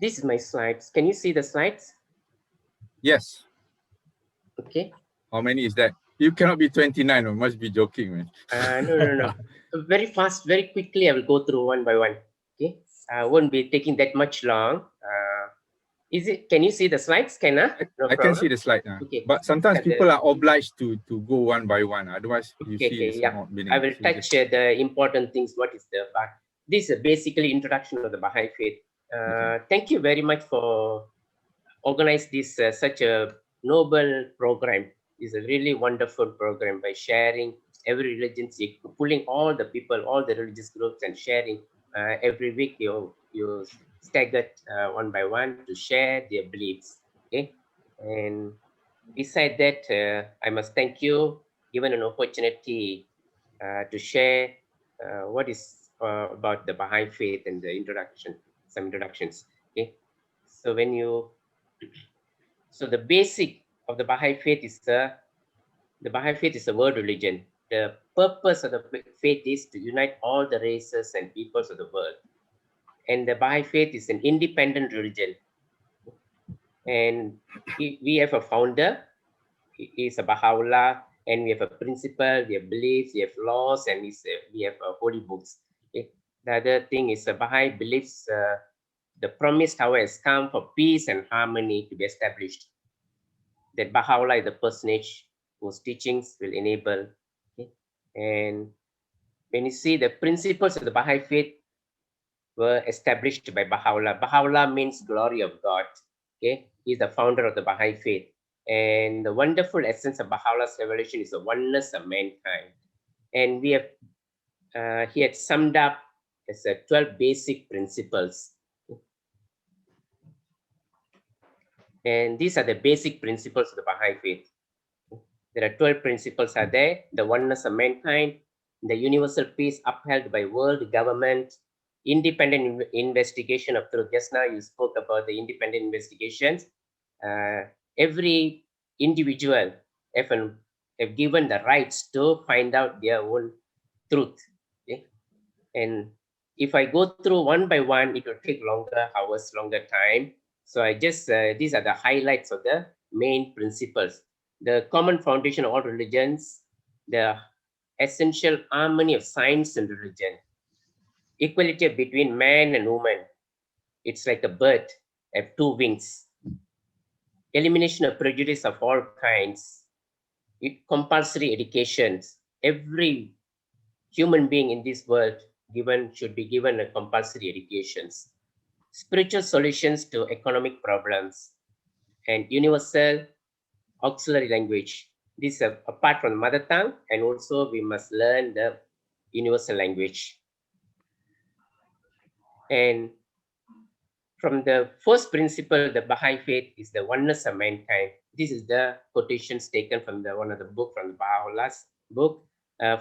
This is my slides. Can you see the slides? Yes. Okay. How many is that? You cannot be 29, or must be joking, man. No. Very fast, very quickly, I will go through one by one. Okay. I won't be taking that much long. Can you see the slides? I can see the slide now. Okay. But sometimes people are obliged to go one by one. Otherwise, you see it's not meaning. I will touch the important things. What is the Bahai? This is basically introduction of the Bahai faith. Thank you very much for organize this such a noble program. It's a really wonderful program by sharing every religion, pulling all the people, all the religious groups, and sharing every week. You staggered one by one to share their beliefs. Okay, and beside that, I must thank you given an opportunity to share what is about the Baha'i faith and the introduction, some introductions. Okay, so so the basic of the Baha'i faith is the Baha'i faith is a world religion. The purpose of the faith is to unite all the races and peoples of the world. And the Baha'i faith is an independent religion. And we have a founder, he is a Baha'u'llah, and we have a principle, we have beliefs, we have laws, and we have holy books. Okay? The other thing is the Baha'i believes the promised hour has come for peace and harmony to be established. That Baha'u'llah is the personage whose teachings will enable. Okay? And when you see the principles of the Baha'i faith were established by Baha'u'llah. Baha'u'llah means glory of God. Okay, he's the founder of the Baha'i faith. And the wonderful essence of Baha'u'llah's revelation is the oneness of mankind. And we have, he had summed up as 12 basic principles. And these are the basic principles of the Baha'i faith. There are 12 principles are there: the oneness of mankind, the universal peace upheld by world government, independent investigation of truth. Just now you spoke about the independent investigations. Every individual have given the rights to find out their own truth. Okay? And if I go through one by one, it will take longer hours, longer time. So I just, these are the highlights of the main principles. The common foundation of all religions, the essential harmony of science and religion, equality between man and woman. It's like a bird, have two wings. Elimination of prejudice of all kinds. Compulsory educations. Every human being in this world should be given a compulsory educations. Spiritual solutions to economic problems, and universal auxiliary language. This is apart from mother tongue, and also we must learn the universal language. And from the first principle, the Baha'i faith is the oneness of mankind. This is the quotations taken from one of the book from the Baha'u'llah's book.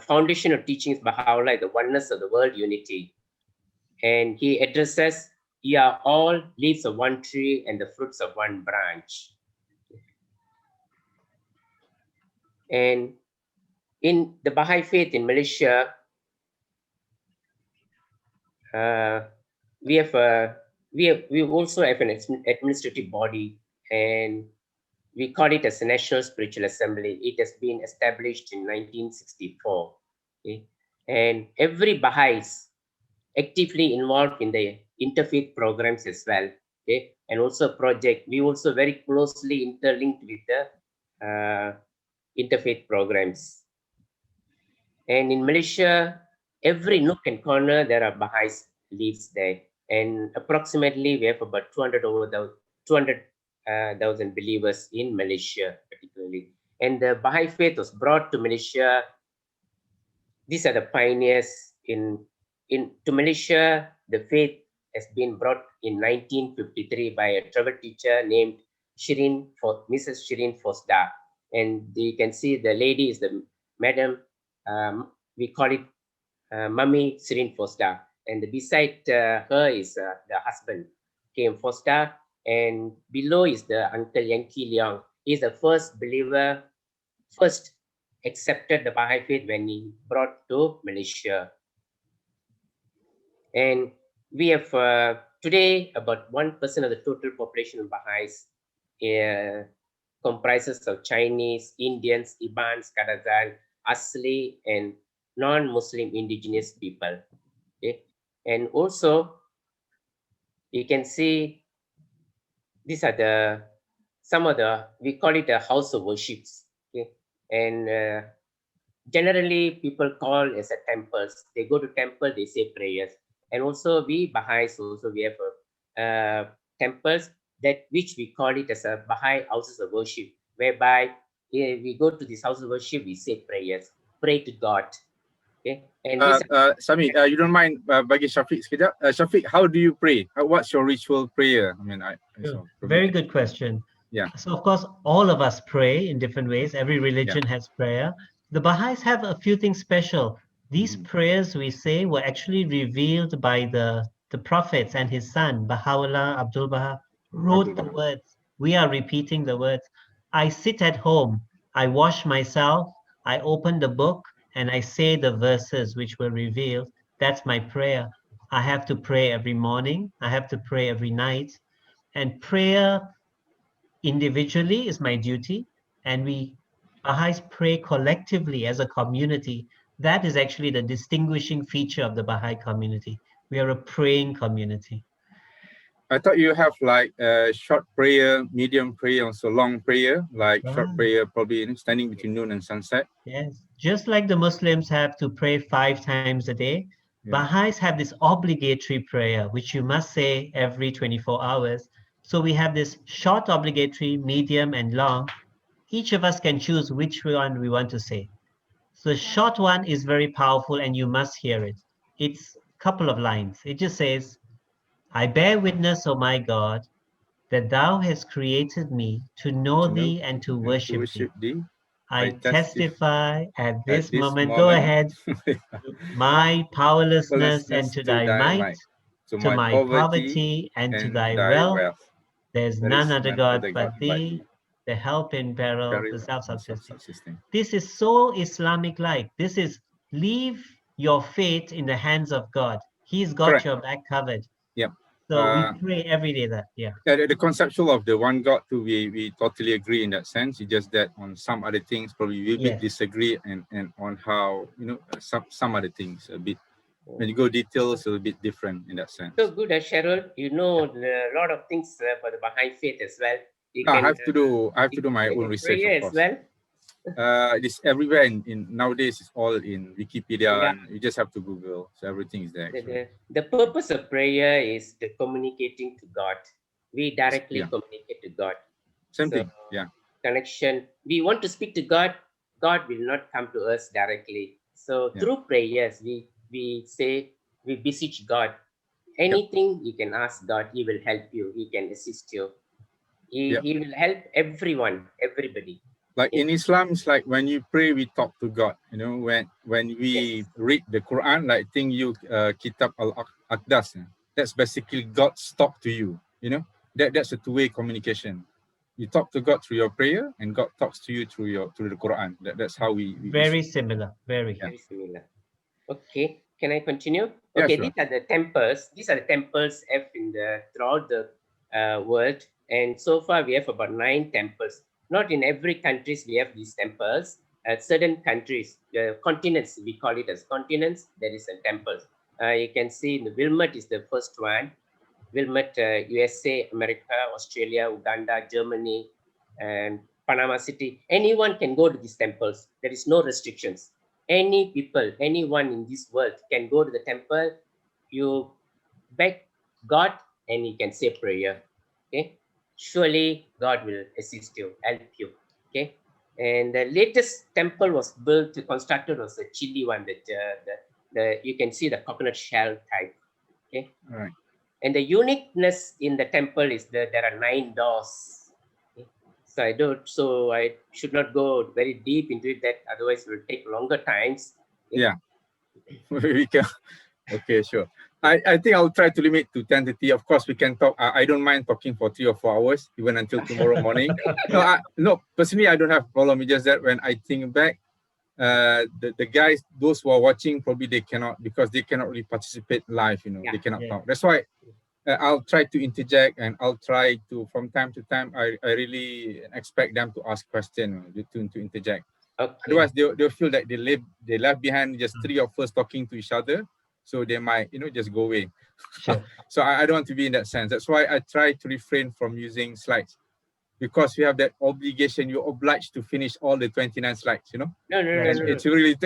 Foundation of teachings Baha'u'llah, the oneness of the world unity. And he addresses, "Ye are all leaves of one tree and the fruits of one branch." And in the Baha'i faith in Malaysia, we also have an administrative body, and we call it as the National Spiritual Assembly. It has been established in 1964. Okay? And every Baha'i is actively involved in the interfaith programs as well. Okay? And also project. We also very closely interlinked with the interfaith programs. And in Malaysia, every nook and corner, there are Baha'is lives there. And approximately we have about 200,000 believers in Malaysia, particularly. And the Baha'i faith was brought to Malaysia. These are the pioneers to Malaysia. The faith has been brought in 1953 by a travel teacher named Mrs. Shirin Fosda. And you can see the lady is the madam, we call it Mummy Shirin Fosda. And beside her is the husband, K.M. Fosda. And below is the Uncle Yankee Leong. He's the first believer, first accepted the Baha'i faith when he brought to Malaysia. And we have Today, about 1% of the total population of Baha'is comprises of Chinese, Indians, Ibans, Kadazan, Asli, and non-Muslim indigenous people. Okay? And also, you can see these are some of the, we call it a house of worships. Okay? And generally people call as a temples. They go to temple, they say prayers. And also we Baha'is also, we have temples that which we call it as a Baha'i houses of worship, whereby we go to this house of worship, we say prayers, pray to God. Okay, and this. Sami, you don't mind bagi Shafiq sekejap? Shafiq, how do you pray? What's your ritual prayer? I mean, very good question. Yeah. So of course, all of us pray in different ways. Every religion has prayer. The Baha'is have a few things special. These prayers we say were actually revealed by the prophets, and his son, Baha'u'llah, Abdul Baha, wrote the words. We are repeating the words. I sit at home, I wash myself, I open the book, and I say the verses which were revealed. That's my prayer. I have to pray every morning. I have to pray every night. And prayer individually is my duty. And we Baha'is pray collectively as a community. That is actually the distinguishing feature of the Baha'i community. We are a praying community. I thought you have like a short prayer, medium prayer, also long prayer, like short prayer probably standing between noon and sunset. Yes, just like the Muslims have to pray 5 times a day, Baha'is have this obligatory prayer, which you must say every 24 hours. So we have this short obligatory, medium, and long. Each of us can choose which one we want to say. So the short one is very powerful and you must hear it. It's a couple of lines. It just says, I bear witness, O my God, that thou hast created me to know thee and to worship thee. I testify at this moment, go ahead, my powerlessness and to thy might, to my poverty and to thy wealth. There's none other God but thee, the help in peril, the self-subsisting. This is so Islamic-like. This is leave your fate in the hands of God. He's got your back covered. Yeah. So we pray every day that, the conceptual of the one God too, we totally agree in that sense. It's just that on some other things probably we disagree and on how, some other things a bit, when you go details a little bit different in that sense. So good, Cheryl. You know a lot of things for the Baha'i faith as well. I have to do my own research, of course. As well. It's everywhere in nowadays. It's all in Wikipedia, and you just have to Google. So everything is there. The purpose of prayer is the communicating to God. We directly communicate to God. Same thing. Connection. We want to speak to God. God will not come to us directly. So through prayers, we beseech God. Anything you can ask God, He will help you. He can assist you. He will help everyone, everybody. Like in Islam, it's like when you pray, we talk to God. When we read the Quran, like Kitab al-Aqdas, that's basically God's talk to you. That's a two-way communication. You talk to God through your prayer, and God talks to you through the Quran. That's how we very similar. Very similar. Okay, can I continue? Yeah, okay, sure. These are the temples. These are the temples throughout the world, and so far we have about 9 temples. Not in every country we have these temples. At certain countries, continents, we call it as continents, there is a temple. You can see the Wilmot is the first one. Wilmot, USA, America, Australia, Uganda, Germany, and Panama City. Anyone can go to these temples. There is no restrictions. Any people, anyone in this world can go to the temple. You beg God and you can say prayer. Okay. Surely God will assist you, help you. Okay. And the latest temple was constructed was the Chile one that you can see the coconut shell type. Okay. All right. And the uniqueness in the temple is that there are 9 doors. Okay. So I should not go very deep into it. That otherwise it will take longer times. Okay. Yeah. We can. Okay, sure. I think I'll try to limit to 10:30. Of course, we can talk. I don't mind talking for 3 or 4 hours, even until tomorrow morning. No, personally, I don't have a problem. It's just that when I think back, the guys, those who are watching, probably they cannot, because they cannot really participate live. They cannot talk. That's why I'll try to interject, and I'll try to, from time to time, I really expect them to ask questions, to interject. Okay. Otherwise, they'll feel that they left behind just three of us talking to each other, so they might, just go away. Sure. So I don't want to be in that sense. That's why I try to refrain from using slides, because you have that obligation. You're obliged to finish all the 29 slides. No. And it's really,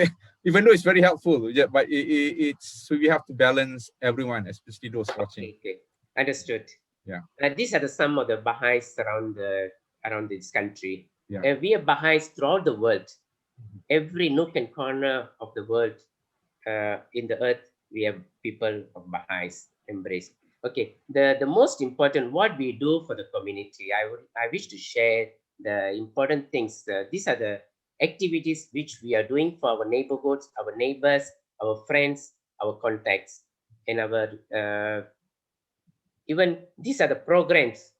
even though it's very helpful, yeah, but it's, so we have to balance everyone, especially those watching. Okay. Understood. Yeah. These are some of the Baha'is around this country. Yeah. We have Baha'is throughout the world. Every nook and corner of the world, in the earth, we have people of Baha'is embraced. Okay. The most important, what we do for the community, I wish to share the important things. These are the activities which we are doing for our neighborhoods, our neighbors, our friends, our contacts, and our even these are the programs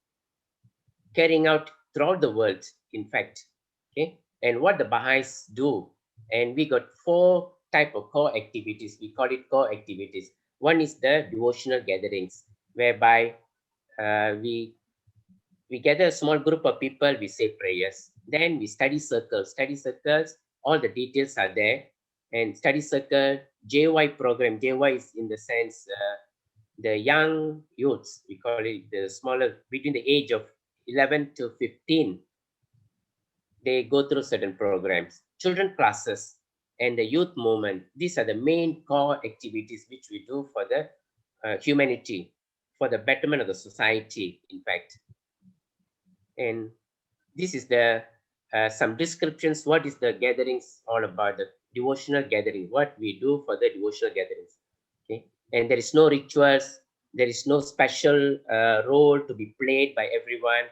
carrying out throughout the world, in fact. Okay. And what the Baha'is do, and we got 4 type of core activities. We call it core activities. One is the devotional gatherings, whereby we gather a small group of people, we say prayers. Then we study circles. Study circles, all the details are there. And study circle, JY program. JY is in the sense the young youths, we call it the smaller, between the age of 11 to 15, they go through certain programs. Children classes and the youth movement, these are the main core activities which we do for the humanity, for the betterment of the society, in fact. And this is the some descriptions. What is the gatherings all about? The devotional gathering, what we do for the devotional gatherings. Okay. And there is no rituals, there is no special role to be played by everyone.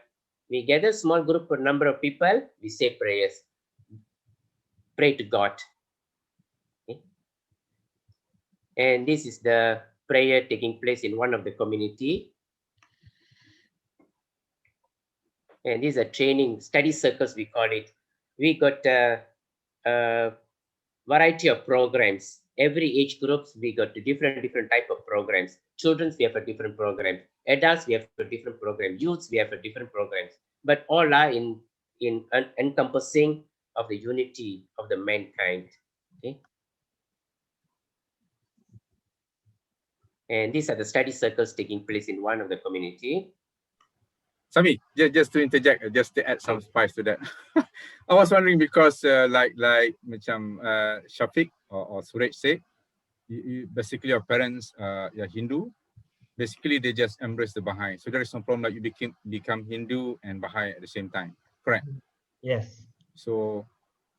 We gather small group or number of people, we say prayers, pray to God. Okay. And this is the prayer taking place in one of the community. And these are training study circles, we call it. We got a variety of programs. Every age groups, we got different type of programs. Children's, we have a different program. Adults, we have a different program. Youths, we have a different programs. But all are in encompassing of the unity of the mankind. Okay. And these are the study circles taking place in one of the community. Sami, just to interject, just to add some spice to that. I was wondering because like macam Shafiq or Suresh said, you basically your parents are Hindu. Basically, they just embrace the Bahai. So there is no problem that you become Hindu and Bahai at the same time. Correct? Yes. So,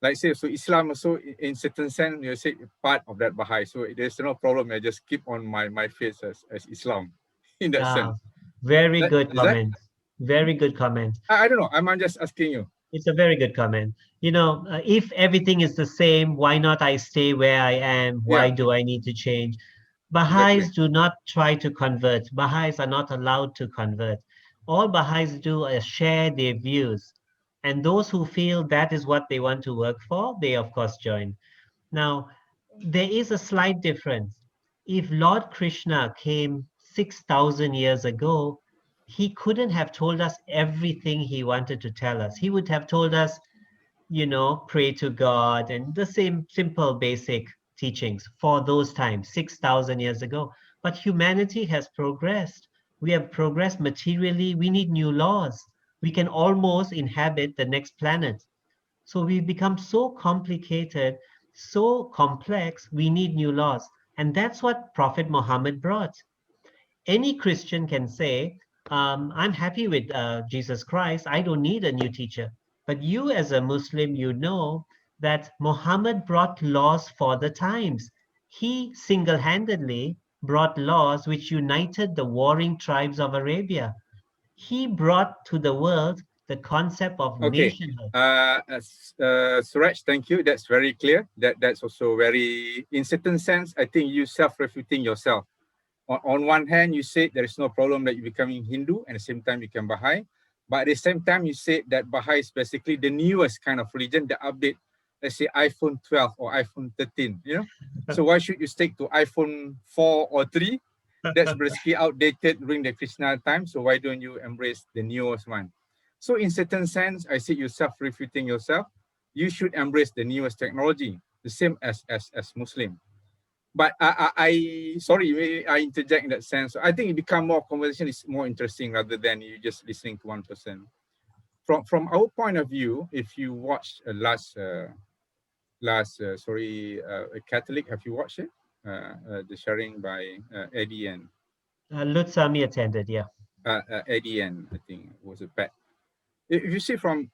like say, so Islam also in certain sense, you say part of that Bahai. So there's no problem. I just keep on my faith as Islam in that sense. Very good comment. Very good comment. I don't know. I'm just asking you. It's a very good comment. If everything is the same, why not I stay where I am? Why do I need to change? Baha'is do not try to convert. Baha'is are not allowed to convert. All Baha'is do is share their views. And those who feel that is what they want to work for, they of course join. Now, there is a slight difference. If Lord Krishna came 6,000 years ago, he couldn't have told us everything he wanted to tell us. He would have told us, pray to God and the same simple basic teachings for those times, 6,000 years ago. But humanity has progressed. We have progressed materially. We need new laws. We can almost inhabit the next planet. So we've become so complicated, so complex, we need new laws. And that's what Prophet Muhammad brought. Any Christian can say, I'm happy with Jesus Christ. I don't need a new teacher. But you as a Muslim, you know that Muhammad brought laws for the times. He single-handedly brought laws which united the warring tribes of Arabia. He brought to the world the concept of nationhood. Suresh, thank you. That's very clear. That's also very, in certain sense, I think you self-refuting yourself. On one hand, you say there is no problem that you're becoming Hindu, and at the same time you become Bahai. But at the same time, you say that Bahai is basically the newest kind of religion, the update, let's say iPhone 12 or iPhone 13, So why should you stick to iPhone 4 or 3 that's basically outdated during the Krishna time. So why don't you embrace the newest one? So in certain sense, I said you're self-refuting yourself. You should embrace the newest technology, the same as Muslim. But sorry, I interject in that sense. I think it become more conversation is more interesting rather than you just listening to one person. From our point of view, if you watch Catholic, have you watched it? The sharing by Eddie and LOURDUSAMY attended, yeah. Eddie and I think was a pet. If you see from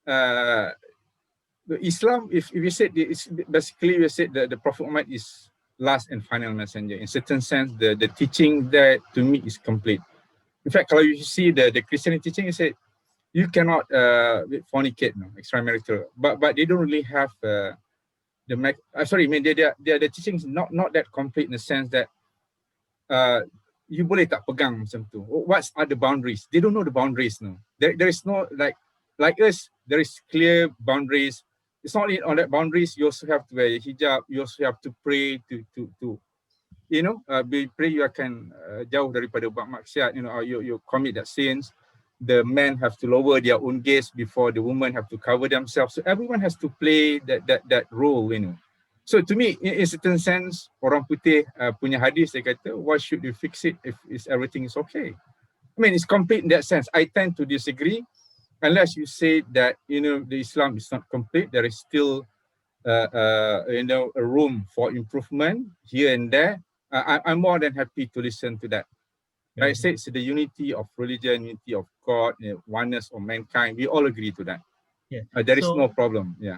the Islam, if you said it's basically you said the Prophet Muhammad is last and final messenger. In certain sense, the teaching there to me is complete. In fact, kalau you see the Christian teaching, you say you cannot fornicate, no, extramarital. But they don't really have the teaching is not that complete in the sense that you boleh tak pegang macam tu. What are the boundaries? They don't know the boundaries, no. There is no like us. There is clear boundaries. It's not on that boundaries. You also have to wear hijab. You also have to pray to pray. You akan jauh daripada buat maksiat. You commit that sins. The men have to lower their own gaze before the women have to cover themselves. So everyone has to play that role. So to me, in certain sense, orang putih punya hadis dia kata, why should you fix it if everything is okay? I mean, it's complete in that sense. I tend to disagree. Unless you say that the Islam is not complete, there is still a room for improvement here and there. I'm more than happy to listen to that. Like I said, it's the unity of religion, unity of God, oneness of mankind. We all agree to that. Yeah. There is no problem. Yeah.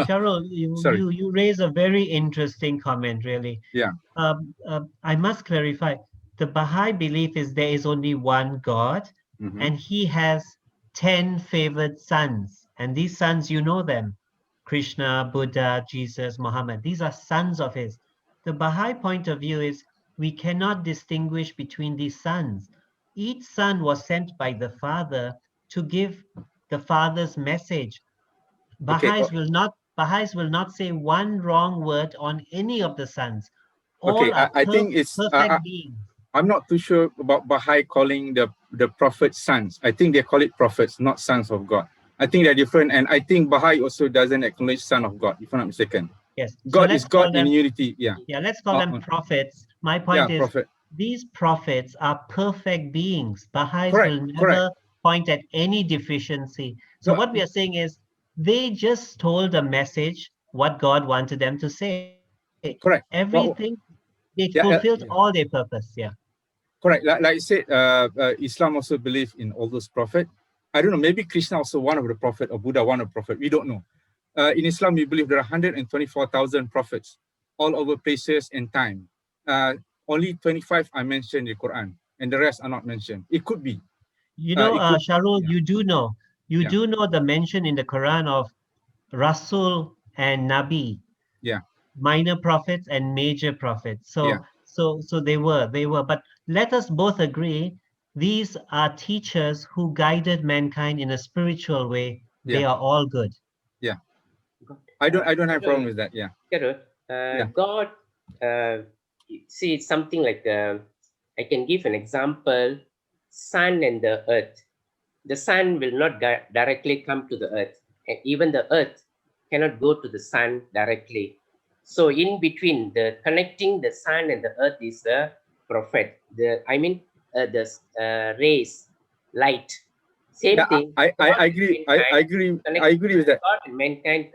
Cheryl, you raise a very interesting comment, really. Yeah. I must clarify. The Baha'i belief is there is only one God, and he has 10 favored sons. And these sons, you know them. Krishna, Buddha, Jesus, Muhammad. These are sons of his. The Baha'i point of view is we cannot distinguish between these sons. Each son was sent by the father to give the father's message. Baha'is will not say one wrong word on any of the sons. All are I think it's perfect beings. I'm not too sure about Baha'i calling the prophets sons. I think they call it prophets, not sons of God. I think they're different, and I think Baha'i also doesn't acknowledge son of God, if I'm not mistaken. Yes. God is God in unity. Yeah. Yeah, let's call them prophets. My point is prophet. These prophets are perfect beings. Baha'is will never point at any deficiency. So what we are saying is they just told a message what God wanted them to say. Correct. Everything, they fulfilled all their purpose. Yeah. Correct. Like I said, Islam also believes in all those prophets. I don't know, maybe Krishna also one of the prophet or Buddha one of the prophet. We don't know. In Islam, we believe there are 124,000 prophets all over places and time. Only 25 are mentioned in the Quran, and the rest are not mentioned. It could be. Sharul, you do know the mention in the Quran of Rasul and Nabi. Yeah. Minor prophets and major prophets. So they were. But let us both agree, these are teachers who guided mankind in a spiritual way. They are all good. Yeah. I don't have a problem with that. Yeah. God, see, it's something like I can give an example. Sun and the earth. The sun will not directly come to the earth, and even the earth cannot go to the sun directly. So in between, the connecting the sun and the earth is the prophet. The rays, light. Same thing. I agree. I agree with that. God and mankind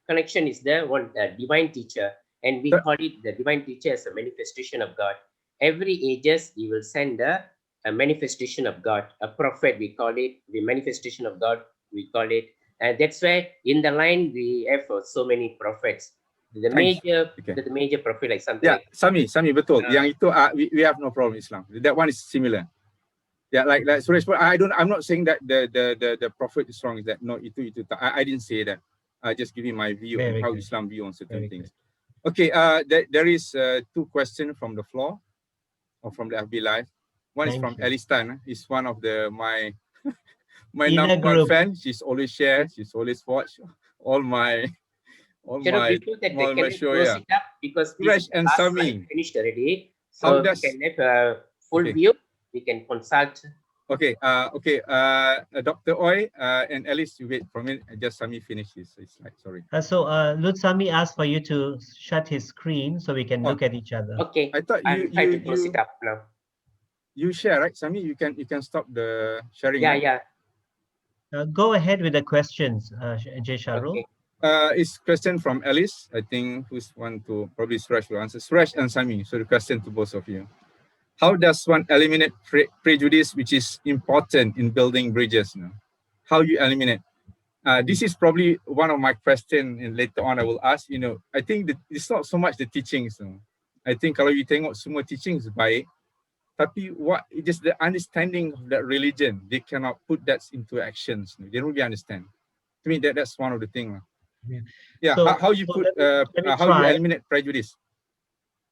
connection is the one divine teacher, and we call it the divine teacher as a manifestation of God. Every ages he will send a manifestation of God. A prophet we call it, the manifestation of God we call it, and that's why in the line we have so many prophets. The major prophet like something. Yeah, like, Sami betul. Yang itu we have no problem in Islam. That one is similar. Yeah, like Suresh, I'm not saying that the prophet is wrong. Is that no? I didn't say that. I just giving my view on how Islam view on certain things. Okay. There is 2 questions from the floor, or from the FB Live. One is from Alistan. He's one of my number one fan. She's always share. She's always watch all my show. Yeah. Because Suresh and Sami finished already. So we can have full Okay. view, we can consult. Okay. Dr. Oi and Alice, you wait for a minute. Just Sami finish his slide. Sorry. So LOURDUSAMY asked for you to shut his screen so we can Oh. look at each other. Okay, I thought I'm trying to close it up now. you share, right, Sami? You can stop the sharing. Yeah, right? yeah. Go ahead with the questions, Jay Sharul. Okay. It's question from Alice. I think who's one to probably Suresh will answer. Suresh and Sami. So the question to both of you. How does one eliminate prejudice, which is important in building bridges? You know? How you eliminate? This is probably one of my questions, and later on I will ask. You know, I think that it's not so much the teachings. You know? I think kalau you tengok semua teachings baik, tapi what it is the understanding of that religion. They cannot put that into actions. You know? They don't really understand. To me, that's one of the things. Yeah. So, how you put let me how you try. eliminate prejudice?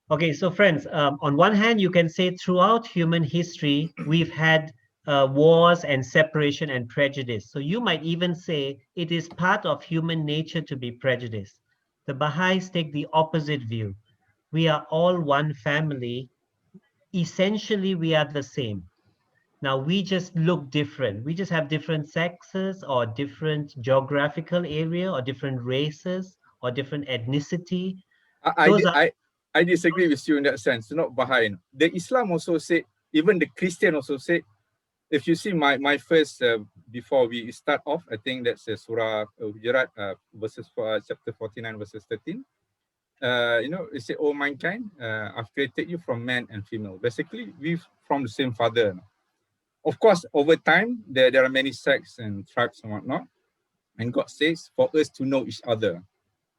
Okay, so friends, on one hand, you can say throughout human history, we've had wars and separation and prejudice. So you might even say it is part of human nature to be prejudiced. The Baha'is take the opposite view. We are all one family. Essentially, we are the same. Now, we just look different. We just have different sexes or different geographical area or different races or different ethnicity. I disagree with you in that sense. Not Bahai. The Islam also said, even the Christian also said, if you see my first, before we start off, I think that's Surah Hujurat, verses chapter 49, verses 13. You know, it said, "Oh mankind, I've created you from man and female." Basically, we from the same father. Of course, over time, there are many sects and tribes and whatnot. And God says, for us to know each other.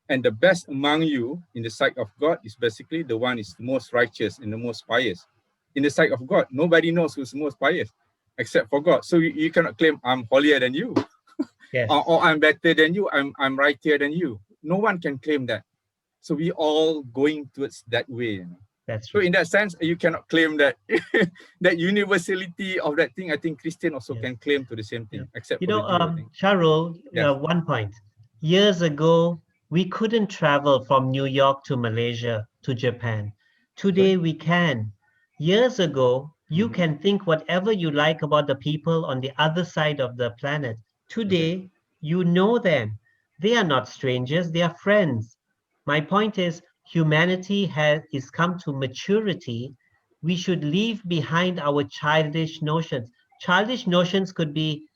And the best among you in the sight of God is basically the one is the most righteous and the most pious. In the sight of God, nobody knows who's the most pious except for God. So you cannot claim I'm holier than you, Yes. or I'm better than you, I'm rightier than you. No one can claim that. So we all going towards that way. You know? That's so right. in that sense, you cannot claim that that universality of that thing. I think Christian also Yes. can claim to the same thing, except You for know, the Jew, I think. Sharul, Yes. one point. Years ago, we couldn't travel from New York to Malaysia to Japan. Today, we can. Years ago, you can think whatever you like about the people on the other side of the planet. Today, you know them. They are not strangers, they are friends. My point is, humanity is come to maturity. We should leave behind our childish notions. Childish notions could be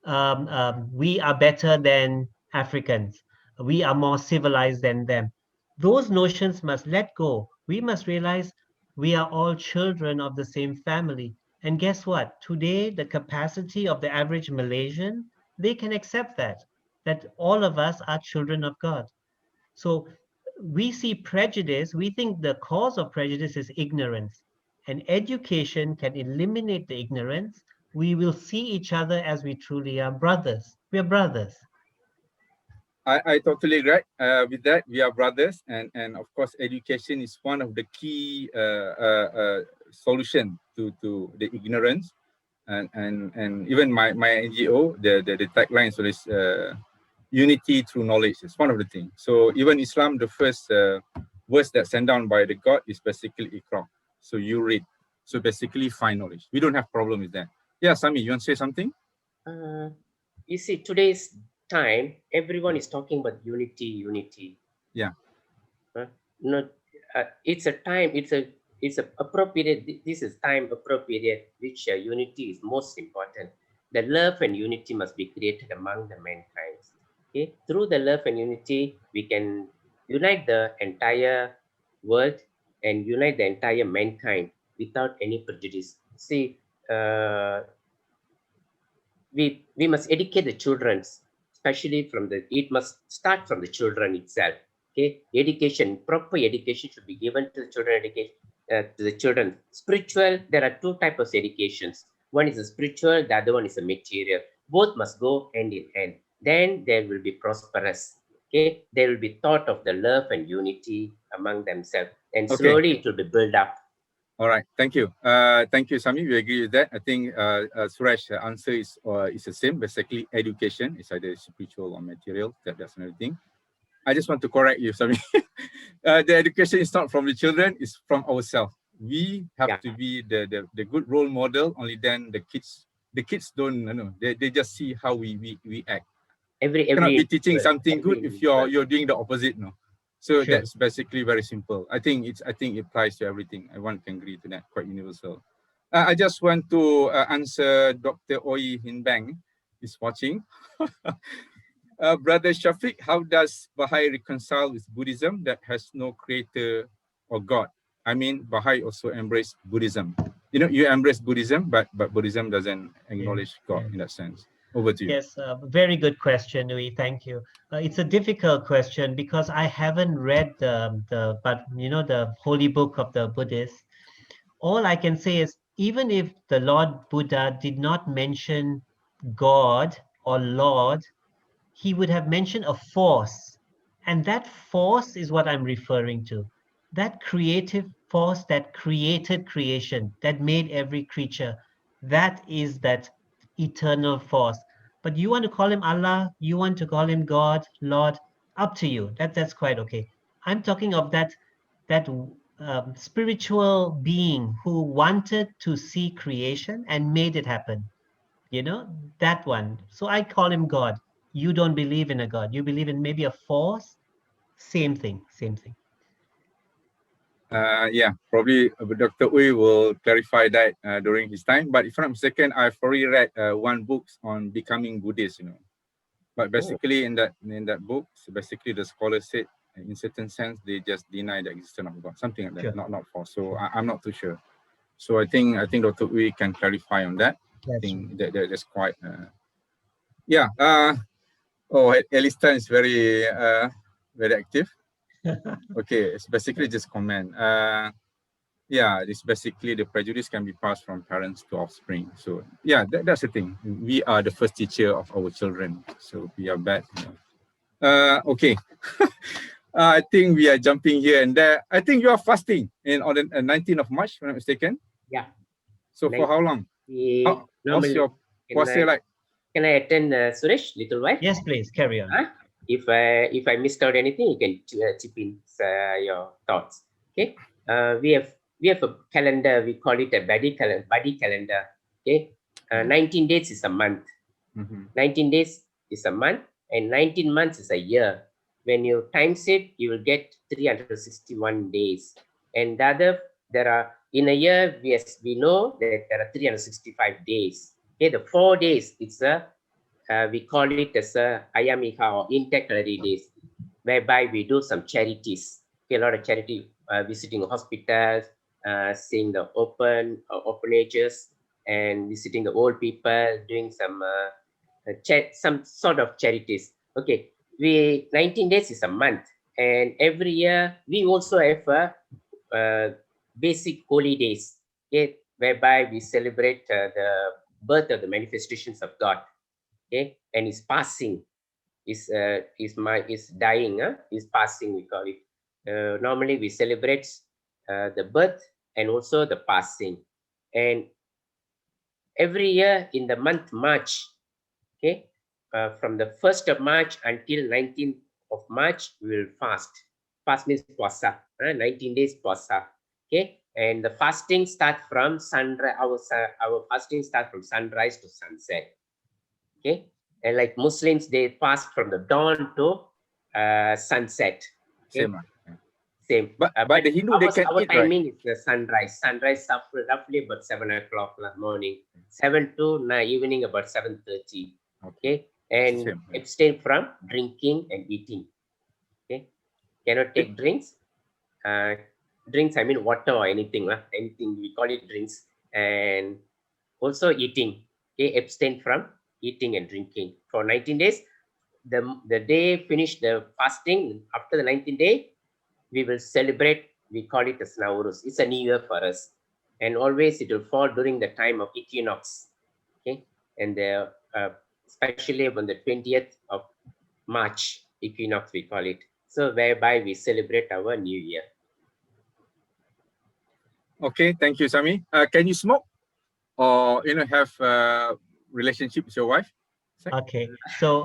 we are better than Africans. We are more civilized than them. Those notions must let go. We must realize we are all children of the same family. And guess what? Today, the capacity of the average Malaysian, they can accept that all of us are children of God. So we see prejudice, we think the cause of prejudice is ignorance. And education can eliminate the ignorance. We will see each other as we truly are brothers. We are brothers. I totally agree with that. We are brothers, and of course, education is one of the key solution to the ignorance, and even my NGO, the tagline is unity through knowledge. It's one of the things. So even Islam, the first verse that's sent down by the God is basically Iqra. So you read. So basically, find knowledge. We don't have problem with that. Yeah, Sami, you want to say something? You see, today's time, everyone is talking about unity. Yeah. Not. It's a time. It's a appropriate. This is time appropriate, which unity is most important. The love and unity must be created among the mankind. Okay, through the love and unity, we can unite the entire world and unite the entire mankind without any prejudice. See, we must educate the children, especially it must start from the children itself. Okay, education, proper education should be given to the children. To the children. Spiritual, there are two types of educations. One is a spiritual, the other one is a material. Both must go hand in hand. Then there will be prosperous. Okay, there will be thought of the love and unity among themselves, and slowly it will be built up. All right, thank you. Thank you, Sami. We agree with that. I think Suresh answer is the same. Basically, education is either spiritual or material. That's another thing. I just want to correct you, Sami. The education is not from the children; it's from ourselves. We have Yeah. to be the good role model. Only then the kids don't they just see how we act. Every Cannot be individual, teaching something every good if individual. you're doing the opposite, no. So Sure. that's basically very simple. I think it applies to everything. Everyone can agree to that. Quite universal. I just want to answer Dr. Oi Hinbang is watching. Brother Shafiq, how does Bahai reconcile with Buddhism that has no creator or God? I mean, Bahai also embrace Buddhism. You know, you embrace Buddhism, but Buddhism doesn't acknowledge God in that sense. Over to you. Yes, very good question, Nui. Thank you. It's a difficult question because I haven't read the holy book of the Buddhists. All I can say is even if the Lord Buddha did not mention God or Lord, he would have mentioned a force. And that force is what I'm referring to. That creative force that created creation, that made every creature, that is that eternal force. But you want to call him Allah, you want to call him God, Lord, up to you. That's quite okay. I'm talking of that spiritual being who wanted to see creation and made it happen. You know, that one. So I call him God. You don't believe in a God. You believe in maybe a force. Same thing, same thing. Yeah, probably Dr. Uy will clarify that during his time. But if I'm not mistaken, I've already read one book on becoming Buddhist, you know. But basically in that book, so basically the scholar said in certain sense they just deny the existence of God, something like that, Sure. not false. So I'm not too sure. So I think Dr. Uy can clarify on that. I think that's quite yeah. Alistan is very active. Okay, it's basically just comment. Yeah, it's basically the prejudice can be passed from parents to offspring. So yeah, that's the thing. We are the first teacher of our children. So we are bad. Okay. I think we are jumping here and there. I think you are fasting on the 19th of March, if I'm not mistaken. Yeah. So for how long? What's your puasa like? Can I attend Suresh little while? Yes, please carry on. Huh? If I missed out anything, you can chip in your thoughts. Okay. We have a calendar. We call it a buddy calendar. Okay. 19 days is a month. 19 days is a month, and 19 months is a year. When you times it, you will get 361 days. And there are in a year, we know that there are 365 days. Okay, the 4 days it's we call it as a ayamiha or intercalary days, whereby we do some charities. Okay, a lot of charity, visiting hospitals, seeing the orphanages, and visiting the old people, doing some sort of charities. Okay, 19 days is a month, and every year we also have basic holy days. Okay, whereby we celebrate the birth of the manifestations of God. Okay, and his passing is dying, is passing, we call it. Normally we celebrate the birth and also the passing. And every year in the month March, okay, from the 1st of March until 19th of March, we will fast. Fast means puasa, 19 days puasa. Okay, and the fasting start from sunrise. Our fasting start from sunrise to sunset. Okay, and like Muslims, they fast from the dawn to sunset. Okay? Same. But the Hindu, they can our eat, right? timing is the sunrise. Sunrise roughly about 7 o'clock in the morning. 7 to evening about 7:30. Okay, and abstain from drinking and eating. Okay, cannot take drinks. Drinks, I mean water or anything. Anything, we call it drinks. And also eating. Okay, abstain from eating and drinking for 19 days. The day finish the fasting, after the 19th day, we will celebrate. We call it as Nauruz. It's a new year for us, and always it will fall during the time of equinox. Okay, and especially on the 20th of March equinox, we call it. So whereby we celebrate our new year. Okay, thank you, Sami. Can you smoke or have a relationship with your wife? Okay, so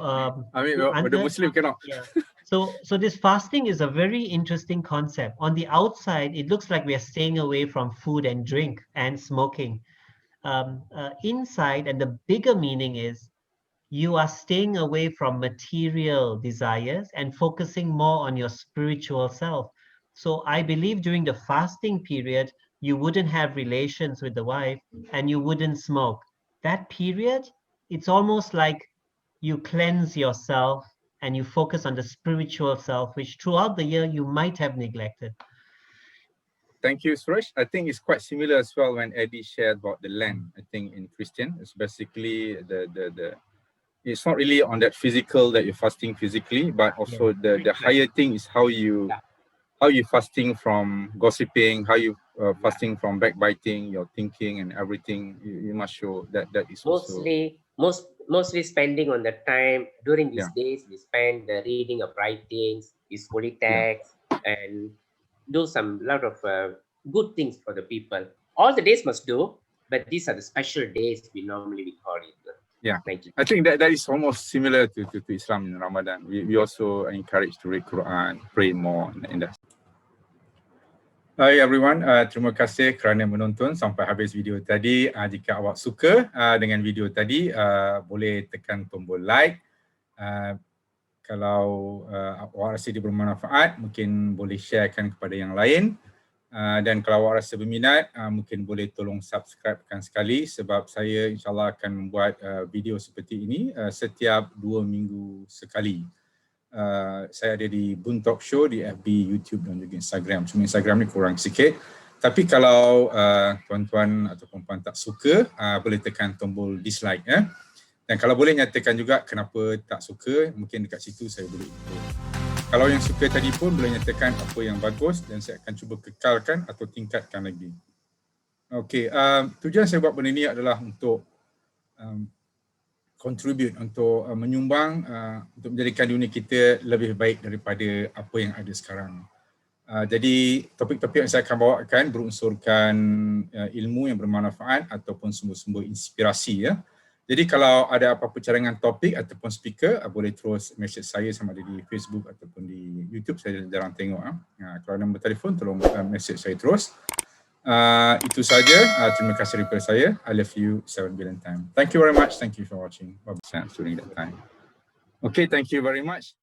I mean, the Muslim cannot. Yeah. So this fasting is a very interesting concept. On the outside, it looks like we are staying away from food and drink and smoking. Inside, and the bigger meaning is you are staying away from material desires and focusing more on your spiritual self. So I believe during the fasting period, you wouldn't have relations with the wife and you wouldn't smoke. That period, it's almost like you cleanse yourself and you focus on the spiritual self, which throughout the year you might have neglected. Thank you, Suresh. I think it's quite similar as well when Eddie shared about the land. I think in Christian, it's basically the it's not really on that physical that you're fasting physically, but also the higher thing is how you fasting from gossiping, how you fasting from backbiting, your thinking and everything. You must show that is mostly spending on the time during these days. We spend the reading of writings, use holy text, and do some lot of good things for the people. All the days must do, but these are the special days we normally call it. Yeah, I think that is almost similar to Islam in Ramadan. We also are encouraged to read Quran, pray more, and that. Hi everyone, terima kasih kerana menonton sampai habis video tadi. Jika awak suka dengan video tadi, boleh tekan tombol like. Kalau awak rasa dia bermanfaat, mungkin boleh sharekan kepada yang lain. Dan kalau awak rasa berminat, mungkin boleh tolong subscribekan sekali sebab saya insyaAllah akan membuat video seperti ini setiap 2 minggu sekali. Saya ada di BOONTALKSHOW di FB, YouTube dan juga Instagram. Cuma Instagram ni kurang sikit. Tapi kalau tuan-tuan ataupun puan tak suka, boleh tekan tombol dislike. Dan kalau boleh nyatakan juga kenapa tak suka, mungkin dekat situ saya boleh ikut. Kalau yang suka tadi pun boleh nyatakan apa yang bagus dan saya akan cuba kekalkan atau tingkatkan lagi. Okey, tujuan saya buat benda ni adalah untuk contribute, untuk menyumbang untuk menjadikan dunia kita lebih baik daripada apa yang ada sekarang. Jadi topik-topik yang saya akan bawakan berunsurkan ilmu yang bermanfaat ataupun sumber-sumber inspirasi ya. Jadi kalau ada apa-apa cadangan topik ataupun speaker, boleh terus message saya sama ada di Facebook ataupun di YouTube. Saya jarang tengok. Kalau ada nombor telefon, tolong message saya terus. Itu saja. Terima kasih daripada saya. I love you 7 billion times. Thank you very much. Thank you for watching. Bye-bye during that time. Okay, thank you very much.